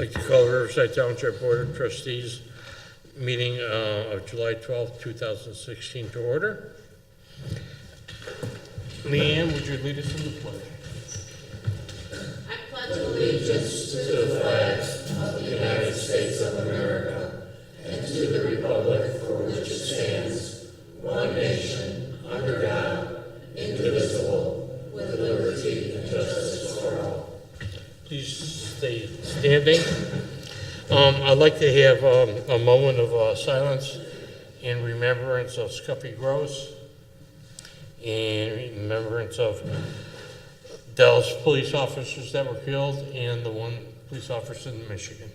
like to call Riverside Township Board of Trustees meeting of July 12th, 2016 to order. Leanne, would you lead us in the pledge? I pledge allegiance to the flag of the United States of America and to the republic for which it stands, one nation, under God, indivisible, with liberty and justice for all. Please stay standing. I'd like to have a moment of silence in remembrance of Scuffy Gross, in remembrance of Dallas police officers that were killed, and the one police officer in Michigan.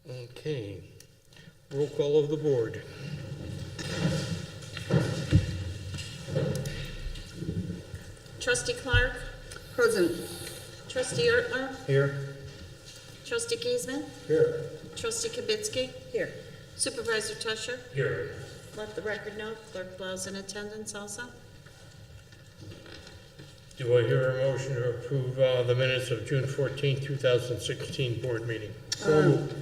Okay, roll call of the board. Trustee Clark? Present. Trustee Ertler? Here. Trustee Giesman? Here. Trustee Kibitsky? Here. Supervisor Tusher? Here. Let the record note, Clerk Blau's in attendance also. Do I hear a motion to approve the minutes of June 14, 2016 board meeting?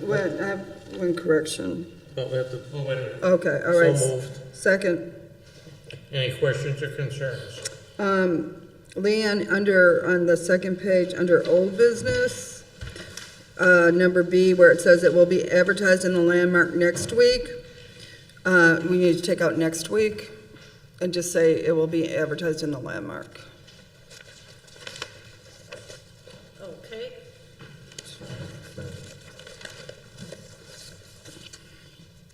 Wait, I have one correction. Oh, we have to, oh, wait a minute. Okay, all right. So moved. Second. Any questions or concerns? Leanne, on the second page, under old business, number B, where it says it will be advertised in the Landmark next week, we need to take out next week and just say it will be advertised in the Landmark. Okay.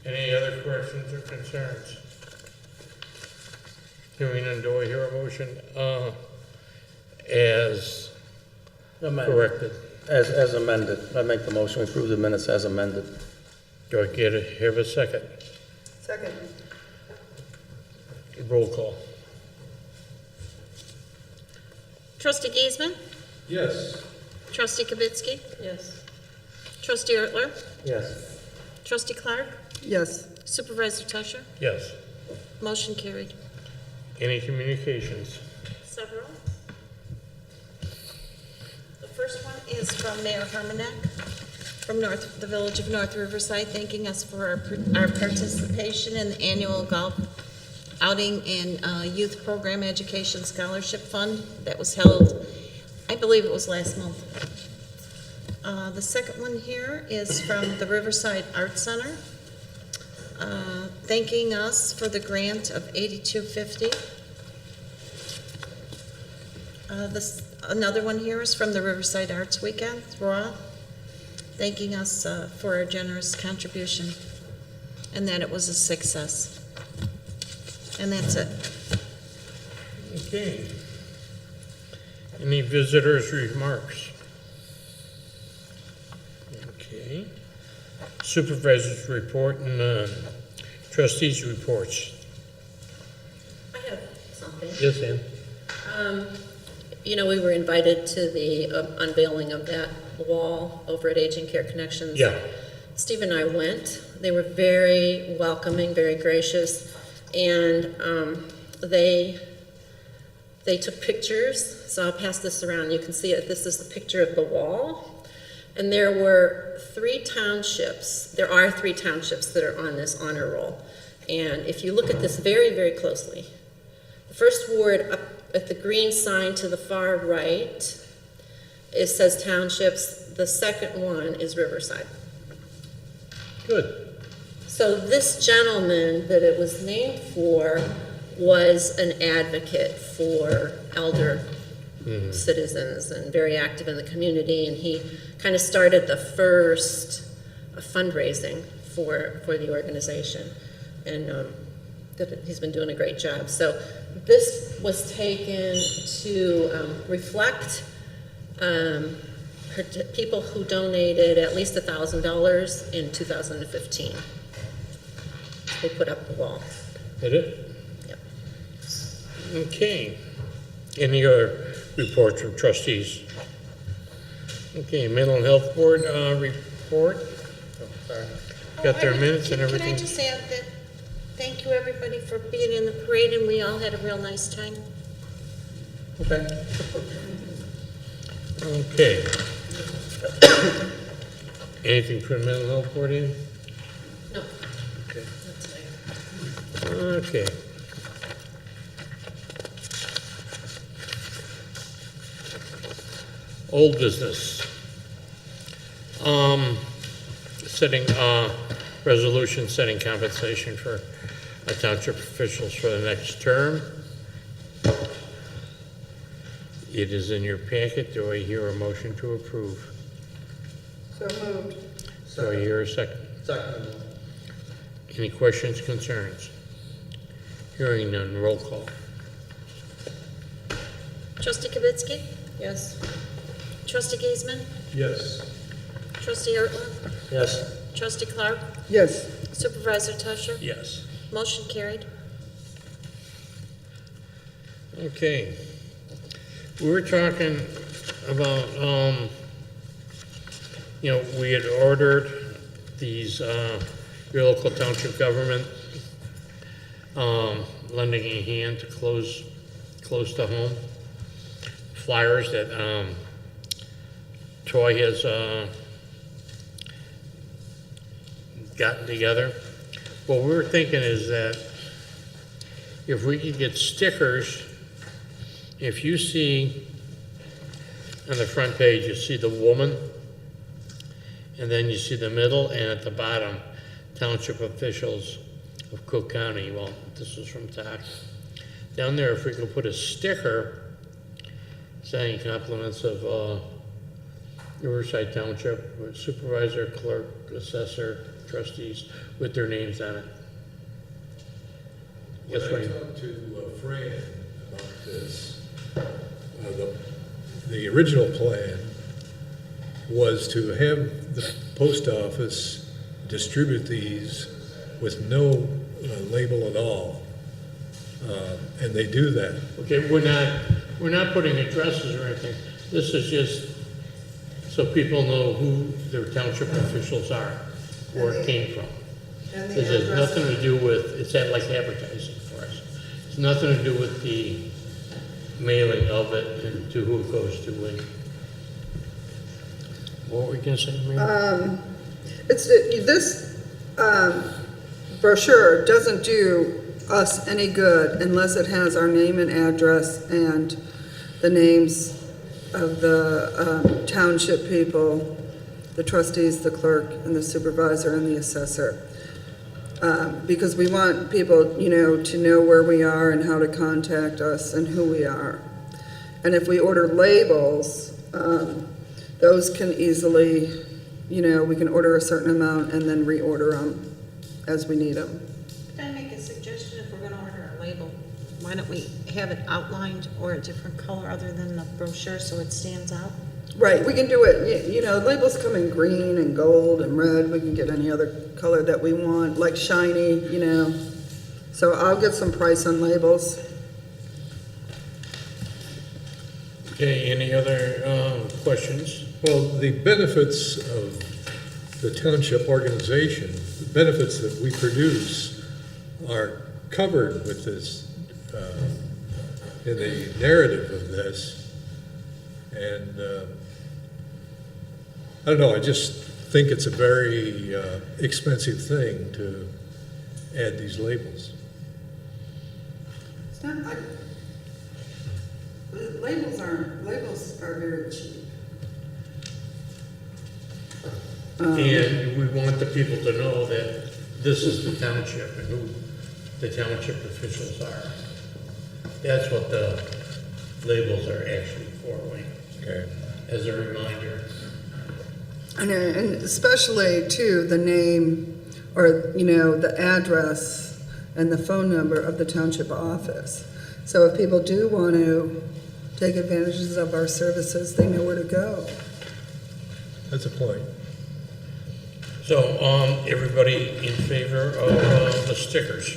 Any other questions or concerns? Hearing none, do I hear a motion as Amended. corrected? As amended. I make the motion, we approve the minutes as amended. Do I have a second? Second. Roll call. Trustee Giesman? Yes. Trustee Kibitsky? Yes. Trustee Ertler? Yes. Trustee Clark? Yes. Supervisor Tusher? Yes. Motion carried. Any communications? Several. The first one is from Mayor Hermanek from the Village of North Riverside, thanking us for our participation in the annual golf outing and youth program education scholarship fund that was held, I believe it was last month. The second one here is from the Riverside Art Center, thanking us for the grant of $82.50. Another one here is from the Riverside Arts Weekend, RAW, thanking us for our generous contribution and that it was a success. And that's it. Okay. Any visitors' remarks? Okay. Supervisors' report and trustees' reports. I have something. Yes, Ann. You know, we were invited to the unveiling of that wall over at Aging Care Connections. Yeah. Steve and I went. They were very welcoming, very gracious, and they took pictures. So I'll pass this around. You can see it. This is the picture of the wall. And there were 3 townships. There are 3 townships that are on this honor roll. And if you look at this very, very closely, the first ward up at the green sign to the far right, it says townships. The second one is Riverside. Good. So this gentleman that it was named for was an advocate for elder citizens and very active in the community, and he kind of started the first fundraising for the organization, and he's been doing a great job. So this was taken to reflect people who donated at least $1,000 in 2015. They put up the wall. Did it? Yep. Okay. Any other reports from trustees? Okay, mental health board report. Got their minutes and Can I everything? just add that, thank you, everybody, for being in the parade, and we all had a real nice time. Okay. Okay. Anything from mental health board in? No, Okay. that's right. Okay. Old business. Setting, resolution setting compensation for township officials for the next term. It is in your packet. Do I hear a motion to approve? So moved. Do I hear a second? Second. Any questions, concerns? Hearing none, roll call. Trustee Kibitsky? Yes. Trustee Giesman? Yes. Trustee Ertler? Yes. Trustee Clark? Yes. Supervisor Tusher? Yes. Motion carried. Okay. We were talking about, we had ordered these, your local township government, lending a hand to close to home. Flyers that, Troy has, gotten together. What we were thinking is that if we could get stickers, if you see on the front page, you see the woman, and then you see the middle, and at the bottom, township officials of Cook County. Well, this is from tax. Down there, if we could put a sticker saying compliments of Riverside Township, with supervisor, clerk, assessor, trustees, with their names on it. When Yes, I Wayne? talked to Fran about this, the original plan was to have the post office distribute these with no label at all. And they do that. Okay, we're not putting addresses or anything. This is just so people know who their township officials are, where it came from. And This has nothing to do with, it's like advertising for us. It's nothing to do with the mailing of it and to who it goes to when. What were we gonna say, Maria? This brochure doesn't do us any good unless it has our name and address and the names of the township people, the trustees, the clerk, and the supervisor, and the assessor. Because we want people, to know where we are and how to contact us and who we are. And if we order labels, those can easily, we can order a certain amount and then reorder them as we need them. Can I make a suggestion? If we're gonna order a label, why don't we have it outlined or a different color other than the brochure so it stands out? Right, we can do it, labels come in green and gold and red. We can get any other color that we want, like shiny, So I'll get some price on labels. Okay, any other questions? Well, the benefits of the township organization, the benefits that we produce are covered with this, in the narrative of this. And I don't know, I just think it's a very expensive thing to add these labels. It's not, labels are very cheap. And we want the people to know that this is the township and who the township officials are. That's what the labels are actually for, Wayne, Okay. as a reminder. And especially too, the name or, the address and the phone number of the township office. So if people do want to take advantages of our services, they know where to go. That's a point. So, everybody in favor of the stickers?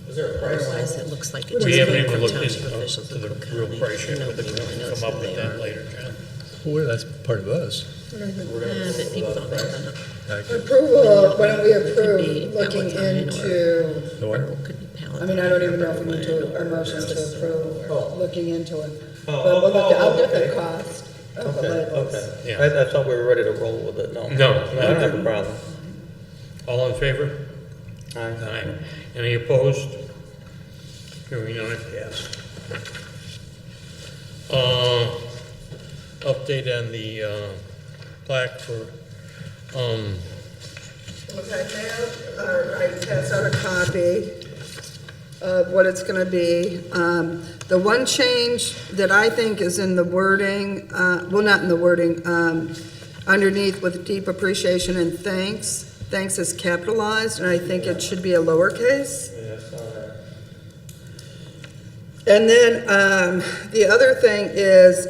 Is there a price on Otherwise, it? it looks like it We just haven't came even from looked township into officials to of the Cook real County. price yet, but Nobody really knows come up who with they that are. later, John. Boy, that's part of us. But people don't know that. Approval, why don't we It could be approve looking Palatine into, The what? Or it could be Palatine. I mean, I don't even know if we need to, our motion to approve, looking into it. But we'll look, I'll get the cost of the Okay, labels. okay. Yeah. I thought we were ready to roll with it, no. No. I don't have a problem. All in favor? Aye. Aye. Any opposed? Hearing none, it passed. Update on the plaque for, Okay, I passed out a copy of what it's gonna be. The one change that I think is in the wording, well, not in the wording, underneath with deep appreciation and thanks. Thanks is capitalized, and I think it should be a lowercase. Yeah, I saw that. And then, the other thing is,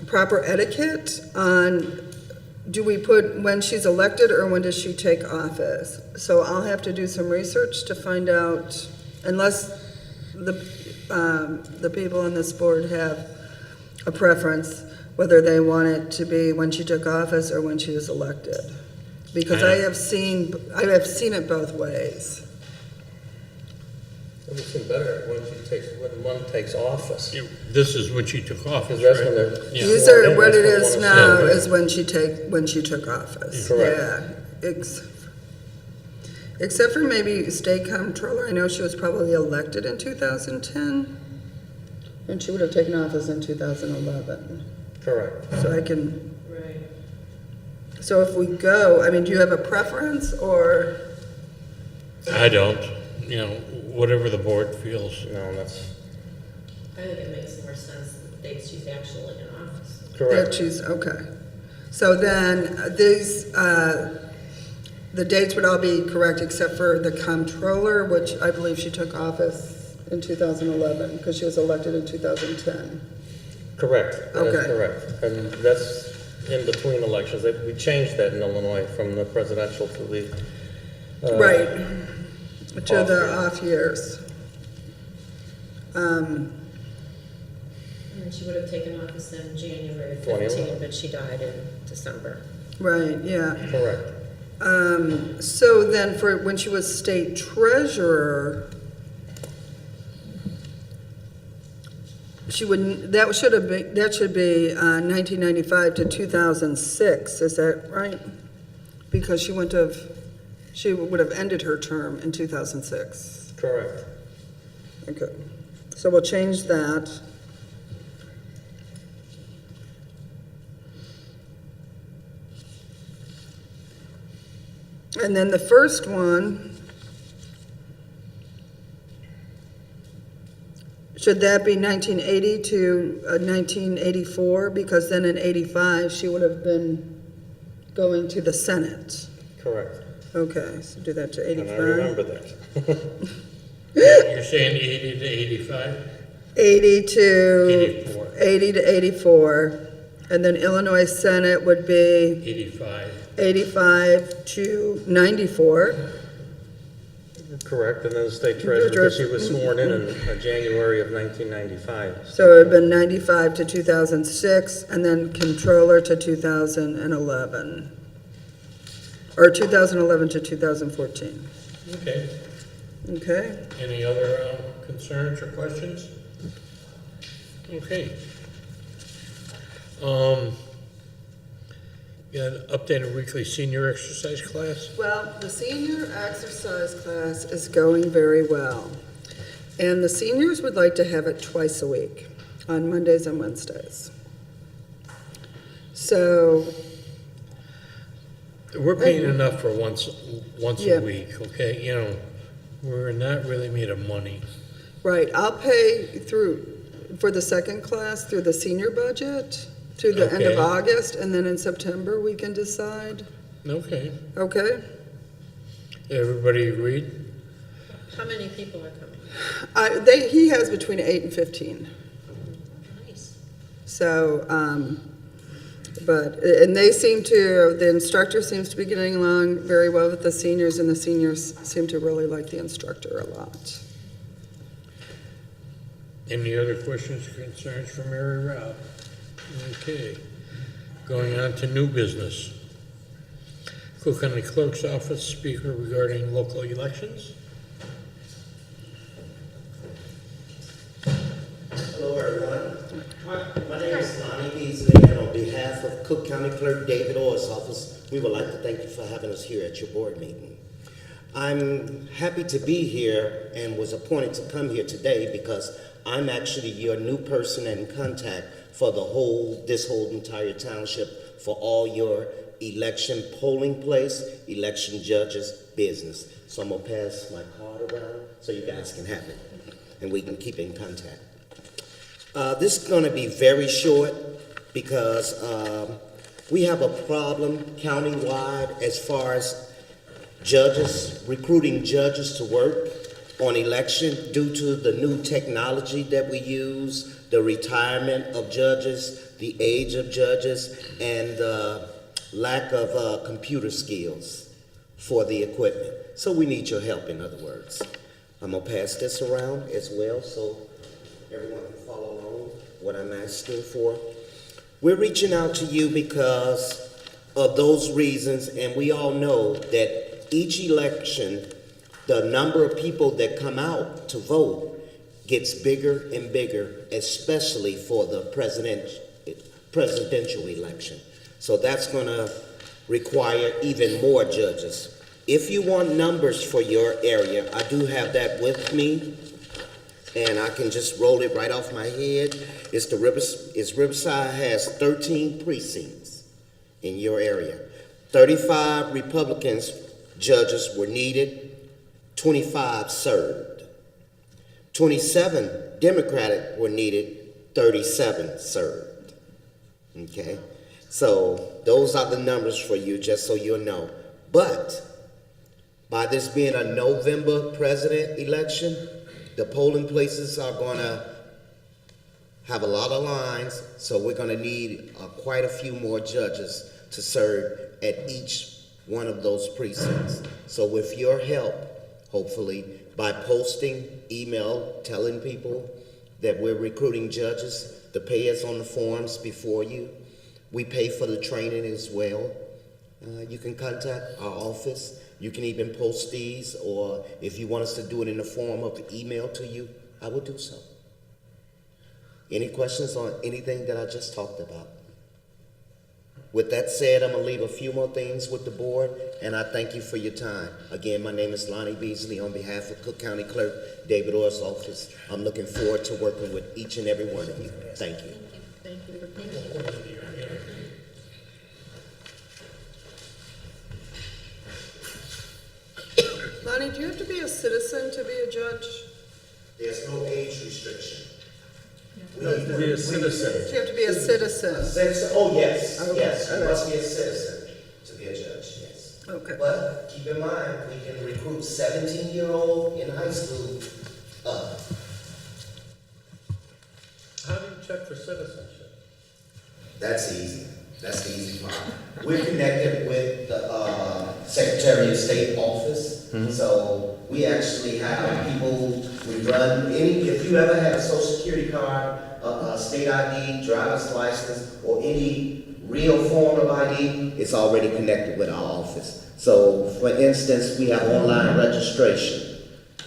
proper etiquette on, do we put when she's elected or when does she take office? So I'll have to do some research to find out, unless the people on this board have a preference, whether they want it to be when she took office or when she was elected. Because I have seen it both ways. It would seem better when one takes office. this is when she took office, Because that's when right? they're. Yeah. These are, what it That's is when now one is when she took office. Correct. Yeah. Except for maybe state comptroller, I know she was probably elected in 2010. And she would have taken office in 2011. Correct. So I can, Right. so if we go, I mean, do you have a preference or? I don't, whatever the board feels. No, that's I think it makes more sense the dates she's actually in office. That correct. she's, okay. So then, these, the dates would all be correct except for the comptroller, which I believe she took office in 2011, because she was elected in 2010. Correct. That is Okay. correct. And that's in between elections. We changed that in Illinois from the presidential to the. Right, to off the year. off years. And then she would have taken office in January of 15, 2011. but she died in December. Right, yeah. Correct. So then for when she was state treasurer, she would, that should be 1995 to 2006, is that right? Because she would have ended her term in 2006. Correct. Okay, so we'll change that. And then the first one, should that be 1980 to 1984? Because then in 85, she would have been going to the Senate. Correct. Okay, so do that to And 85. I remember that. You're saying 80 to 85? 80 to 84. 80 to 84. And then Illinois Senate would be 85. 85 to 94. Correct. And then the state treasurer, because she was sworn in January of 1995. So it would have been 95 to 2006, and then controller to 2011. Or 2011 to 2014. Okay. Okay? Any other concerns or questions? Okay. Got an updated weekly senior exercise class? Well, the senior exercise class is going very well. And the seniors would like to have it twice a week, on Mondays and Wednesdays. So, We're paying enough for once Yeah. a week, okay? We're not really made of money. right, I'll pay for the second class through the senior budget, through the end of Okay. August, and then in September we can decide. Okay. Okay? Everybody agreed? How many people are coming? He has between 8 and 15. Nice. So, and the instructor seems to be getting along very well with the seniors, and the seniors seem to really like the instructor a lot. Any other questions or concerns for Mary Rob? Okay. Going on to new business. Cook County Clerk's Office speaker regarding local elections. Hello, everyone. My name is Lonnie Beasley, and on behalf of Cook County Clerk David Orr's office, we would like to thank you for having us here at your board meeting. I'm happy to be here and was appointed to come here today because I'm actually your new person in contact for this whole entire township for all your election polling place, election judges, business. So I'm gonna pass my card around so you guys can have it and we can keep in contact. This is gonna be very short because we have a problem countywide as far as judges, recruiting judges to work on election due to the new technology that we use, the retirement of judges, the age of judges, and the lack of computer skills for the equipment. So we need your help, in other words. I'm gonna pass this around as well so everyone can follow along what I'm asking for. We're reaching out to you because of those reasons, and we all know that each election, the number of people that come out to vote gets bigger and bigger, especially for the presidential election. So that's going to require even more judges. If you want numbers for your area, I do have that with me, and I can just roll it right off my head. Riverside has 13 precincts in your area. 35 Republicans judges were needed, 25 served. 27 Democratic were needed, 37 served. Okay? So those are the numbers for you, just so you'll know. But by this being a November president election, the polling places are going to have a lot of lines, so we're going to need quite a few more judges to serve at each one of those precincts. So with your help, hopefully, by posting, email, telling people that we're recruiting judges, the pay is on the forms before you. We pay for the training as well. You can contact our office. You can even post these, or if you want us to do it in the form of email to you, I will do so. Any questions on anything that I just talked about? With that said, I'm going to leave a few more things with the board, and I thank you for your time. Again, my name is Lonnie Beasley on behalf of Cook County Clerk David Orr's office. I'm looking forward to working with each and every one of you. Thank you. Thank you. Lonnie, do you have to be a citizen to be a judge? There's no age restriction. No, to be a citizen. Do you have to be a citizen? Oh, yes, Okay, yes, you all right. must be a citizen to be a judge, yes. Okay. But keep in mind, we can recruit 17-year-old in high school up. How do you check for citizenship? That's easy. That's the easy part. We're connected with the Secretary of State office. So we actually have people, we run if you ever had a social security card, a state ID, driver's license, or any real form of ID, it's already connected with our office. So for instance, we have online registration.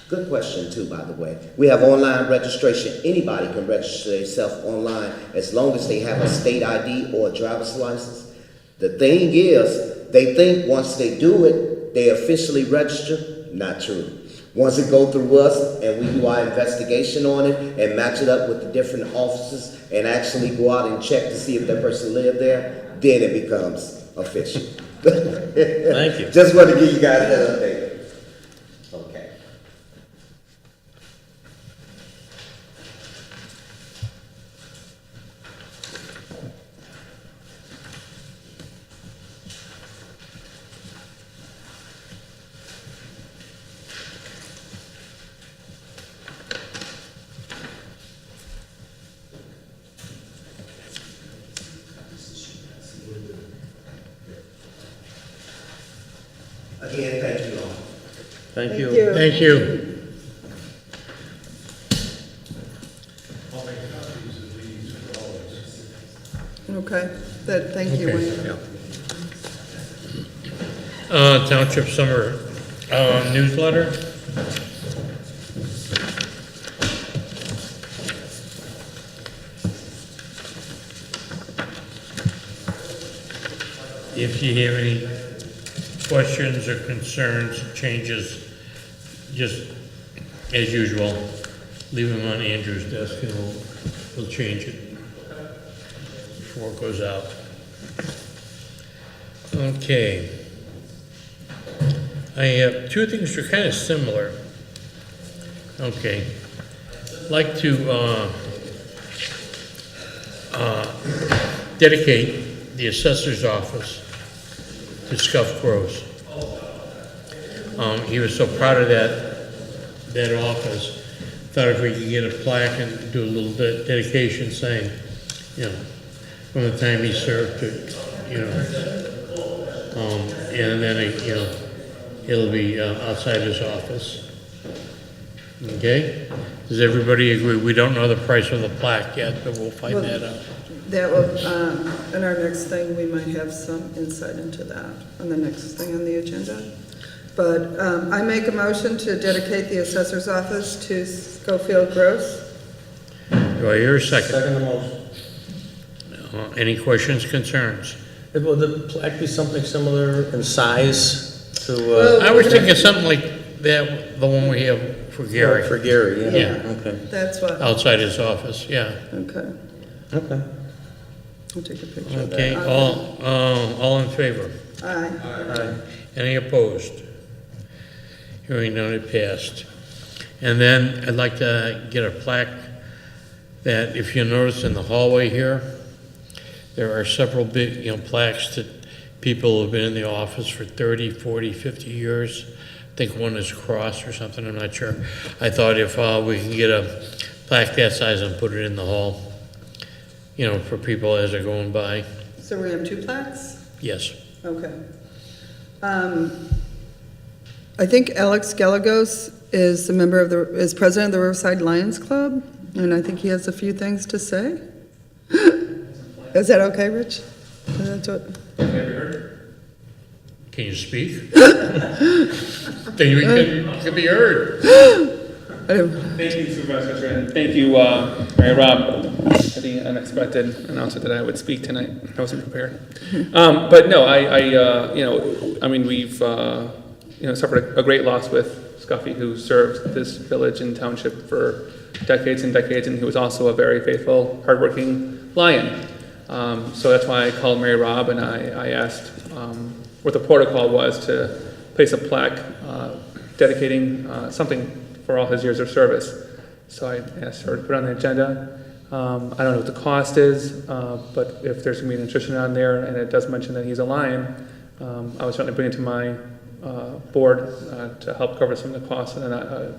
Good question too, by the way. We have online registration. Anybody can register themselves online as long as they have a state ID or a driver's license. The thing is, they think once they do it, they officially register. Not true. Once it go through us and we do our investigation on it and match it up with the different offices and actually go out and check to see if that person lived there, then it becomes official. Thank you. Just want to give you guys that update. Okay. Again, thank you all. Thank you. Thank you. I'll make copies of these for all of us. Okay, thank you, Okay. Wayne. Township Summer Newsletter. If you have any questions or concerns, changes, just as usual, leave them on Andrew's desk and we'll change it before it goes out. Okay. I have two things that are kind of similar. Okay. I'd like to dedicate the assessor's office to Scuff Gross. He was so proud of that office. Thought if we could get a plaque and do a little bit dedication saying, you know, from the time he served to, you know, and then, you know, it'll be outside his office. Okay? Does everybody agree? We don't know the price of the plaque yet, but we'll find that out. That will, in our next thing, we might have some insight into that on the next thing on the agenda. But I make a motion to dedicate the assessor's office to Schofield Gross. Do I hear a second? Second the motion. Any questions, concerns? Will the plaque be something similar in size to? Well, I was thinking something like that, the one we have for Gary, For Gary, yeah. Yeah. Okay. That's what, outside his office, yeah. okay. Okay. I'll take a picture of that. Okay, all in favor? Aye. Aye. Any opposed? Hearing none, it passed. And then I'd like to get a plaque that, if you notice in the hallway here, there are several big, you know, plaques to people who have been in the office for 30, 40, 50 years. I think one is crossed or something, I'm not sure. I thought if we can get a plaque that size and put it in the hall, you know, for people as they're going by. So we have 2 plaques? Yes. Okay. I think Alex Gallegos is a member of is president of the Riverside Lions Club, and I think he has a few things to say. Is that okay, Rich? That's what. Can you speak? Then you can be heard. Thank you, Supervisor Tran. Thank you, Mary Rob, for the unexpected announcement that I would speak tonight. I wasn't prepared. But no, I mean, we've, suffered a great loss with Scuffy, who served this village and township for decades and decades, and he was also a very faithful, hardworking lion. So that's why I called Mary Rob and I asked what the protocol was to place a plaque dedicating something for all his years of service. So I asked her to put it on the agenda. I don't know what the cost is, but if there's going to be an nutrition on there and it does mention that he's a lion, I would certainly bring it to my board to help cover some of the costs and then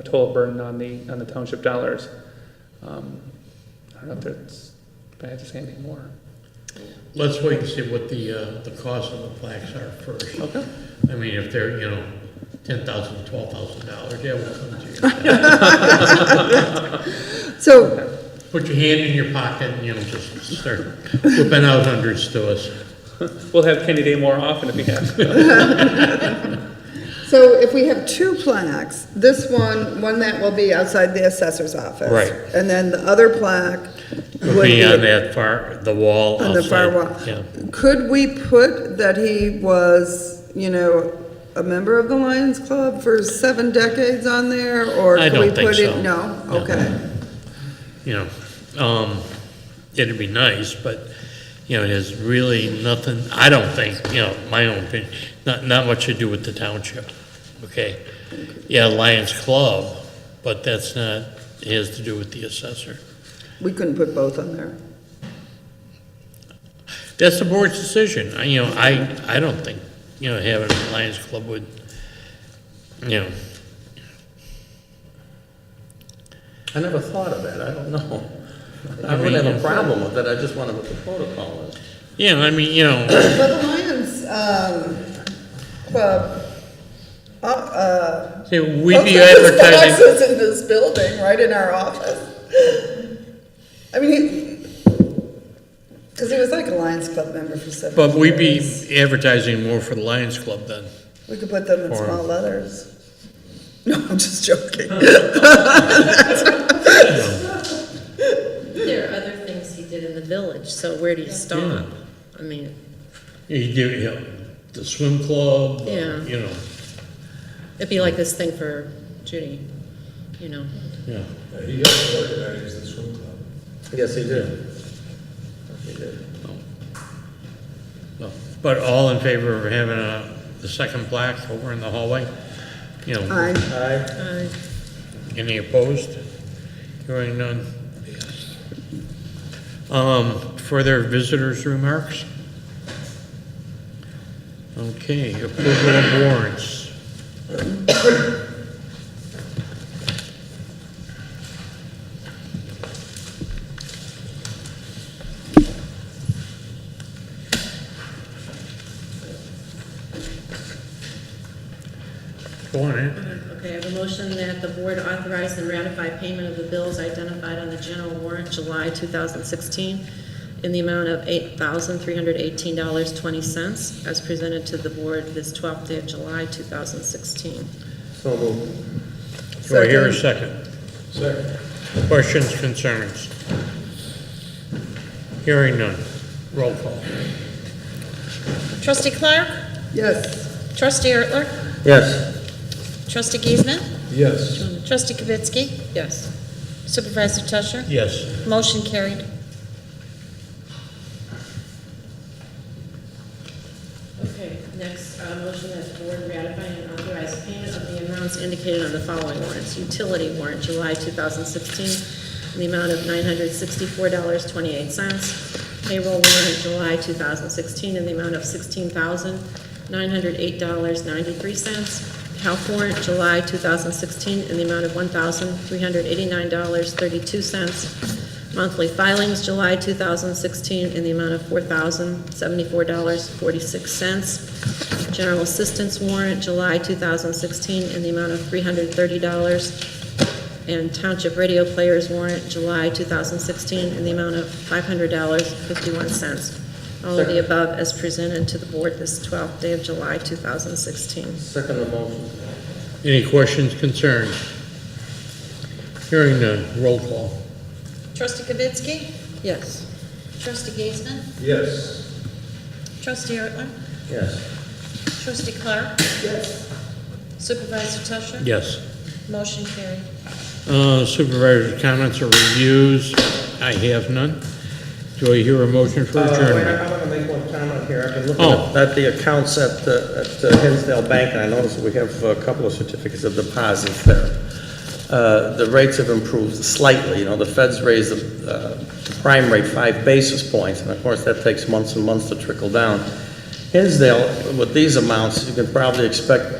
total burden on the township dollars. I don't know if I have to say anything more. Let's wait and see what the cost of the plaques are first. Okay. I mean, if they're, $10,000, $12,000, yeah, we'll come to you. So, Put your hand in your pocket and, just start whipping out hundreds to us. We'll have Kenny Day more often if we have. so if we have 2 plaques, this one that will be outside the assessor's office. Right. And then the other plaque Would be on the wall on outside. the far wall. Yeah. Could we put that he was, a member of the Lions Club for 7 decades on there, or I could we don't think put so. it? No? No. Okay. It'd be nice, but, it has really nothing, I don't think, my own opinion, not much to do with the township, okay? Yeah, Lions Club, but that's not, it has to do with the assessor. We couldn't put both on there. That's the board's decision. I don't think, having a Lions Club would, I never thought of that, I don't know. I wouldn't have a problem with it, I just wonder what the protocol is. yeah, But the Lions Club, see, we'd be post office advertising, box is in this building, right in our office. I mean, Because he was like a Lions Club member for 7 years. But we'd be advertising more for the Lions Club then. We could put them in Or- small letters. No, I'm just joking. There are other things he did in the village, so where do you stop? Yeah. I mean, You do, you know, the swim club, Yeah. you know, it'd be like this thing for Judy, you know. yeah. He helped organize the swim club. Yes, he did. He did. So, but all in favor of having the second plaque over in the hallway? You know, Aye. Aye. any opposed? Hearing none. Further visitors' remarks? Okay, approval of warrants. Go on, Ann. Okay, I have a motion that the board authorize and ratify payment of the bills identified on the general warrant July 2016 in the amount of $8,318.20 as presented to the board this 12th day of July 2016. So moved. Do I hear a second? Second. Questions, concerns? Hearing none. Roll call. Trustee Clark? Yes. Trustee Ertler? Yes. Trustee Giesman? Yes. Trustee Kibitsky? Yes. Supervisor Tusher? Yes. Motion carried. Okay, next, motion that the board ratify and authorize payment of the amounts indicated on the following warrants. Utility warrant, July 2016, in the amount of $964.28. Payroll warrant, July 2016, in the amount of $16,908.93. Health warrant, July 2016, in the amount of $1,389.32. Monthly filings, July 2016, in the amount of $4,074.46. General assistance warrant, July 2016, in the amount of $330. And township radio players warrant, July 2016, in the amount of $500.51. All of the above as presented to the board this 12th day of July 2016. Second the motion. Any questions, concerns? Hearing none. Roll call. Trustee Kibitsky? Yes. Trustee Giesman? Yes. Trustee Ertler? Yes. Trustee Clark? Yes. Supervisor Tusher? Yes. Motion carried. Supervisor's comments or reviews? I have none. Do I hear a motion for Wait, adjournment? I want to make one comment here. I've been looking Oh. at the accounts at Hinsdale Bank, and I noticed that we have a couple of certificates of deposits there. The rates have improved slightly. You know, the Fed's raised the prime rate 5 basis points, and of course, that takes months and months to trickle down. Hinsdale, with these amounts, you can probably expect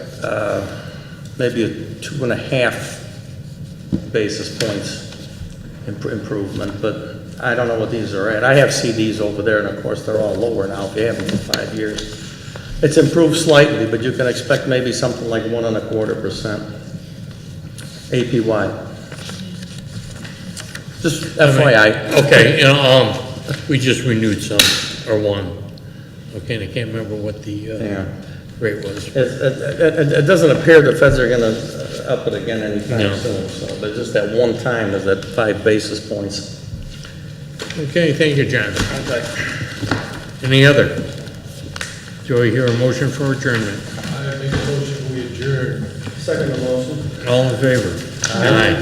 maybe a 2.5 basis points improvement, but I don't know what these are at. I have CDs over there, and of course, they're all lower now, if you have them for 5 years. It's improved slightly, but you can expect maybe something like 1.25% APY. Just FYI. Okay, we just renewed some, or one. Okay, and I can't remember what the Yeah. rate was. It doesn't appear the Feds are gonna up it again anytime No. soon, so, but just that one time, there's that 5 basis points. Okay, thank you, John. Any other? Do I hear a motion for adjournment? I make a motion, we adjourn. Second motion. All in favor? Aye.